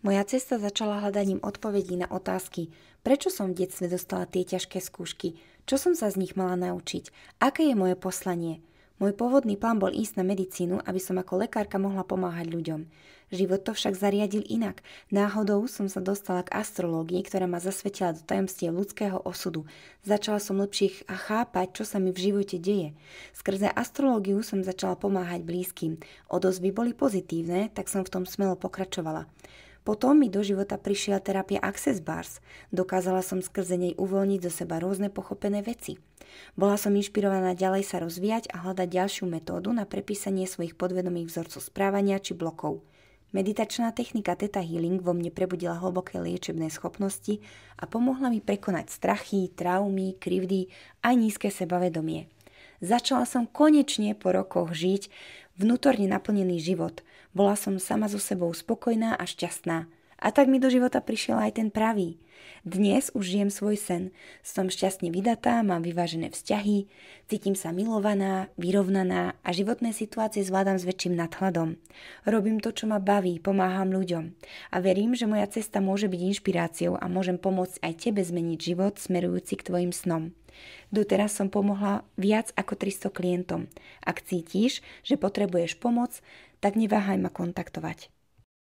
Moja cesta začala hľadaním odpovedí na otázky, prečo som v detstve dostala tie ťažké skúšky, čo som sa z nich mala naučiť, aké je moje poslanie. Môj pôvodný plán bol ísť na medicínu, aby som ako lekárka mohla pomáhať ľuďom. Život to však zariadil inak. Náhodou som sa dostala k astrológii, ktorá ma zasvetila do tajomstiev ľudského osudu. Začala som lepšie chápať, čo sa mi v živote deje. Skrze astrológiu som začala pomáhať blízkym. Odozvy boli pozitívne, tak som v tom smelo pokračovala. Potom mi do života prišla terapia Access Bars. Dokázala som skrze nej uvoľniť do seba rôzne pochopené veci. Bola som inšpirovaná ďalej sa rozvíjať a hľadať ďalšiu metódu na prepísanie svojich podvedomých vzorcov správania či blokov. Meditačná technika Theta Healing vo mne prebudila hlboké liečebné schopnosti a pomohla mi prekonať strachy, traumy, krivdy a nízke sebavedomie. Začala som konečne po rokoch žiť vnútorne naplnený život. Bola som sama so sebou spokojná a šťastná. A tak mi do života prišiel aj ten pravý. Dnes už žijem svoj sen. Som šťastne vydatá, mám vyvážené vzťahy, cítim sa milovaná, vyrovnaná a životné situácie zvládam s väčším nadhľadom. Robím to, čo ma baví, pomáham ľuďom. A verím, že moja cesta môže byť inšpiráciou a môžem pomôcť aj tebe zmeniť život smerujúci k tvojim snom. Doteraz som pomohla viac ako 300 klientom. Ak cítiš, že potrebuješ pomoc, tak neváhaj ma kontaktovať.